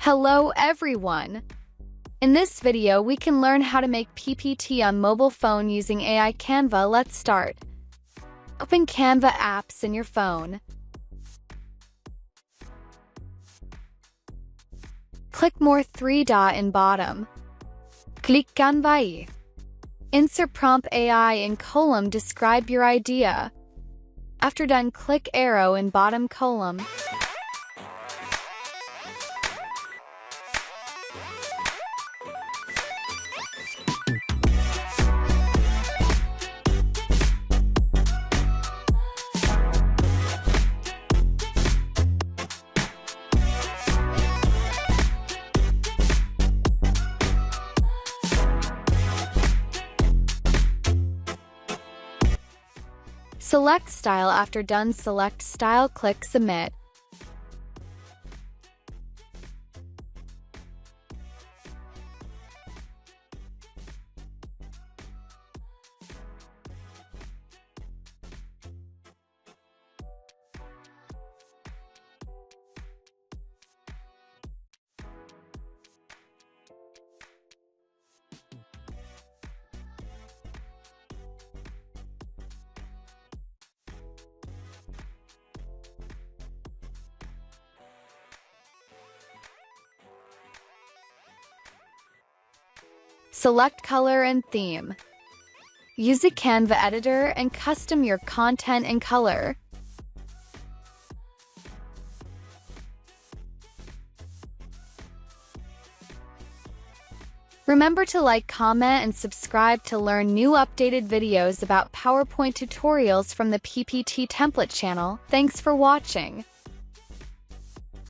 Hello everyone! In this video, we can learn how to make PPT on mobile phone using AI Canva. Let's start. Open Canva apps in your phone. Click more three-dot in bottom. Click Canva. Insert prompt AI in column. Describe your idea. After done, click arrow in bottom column. Select style. After done, select style, click submit. Select color and theme. Use the Canva editor and custom your content and color. Remember to like, comment, and subscribe to learn new updated videos about PowerPoint tutorials from the PPT template channel. Thanks for watching.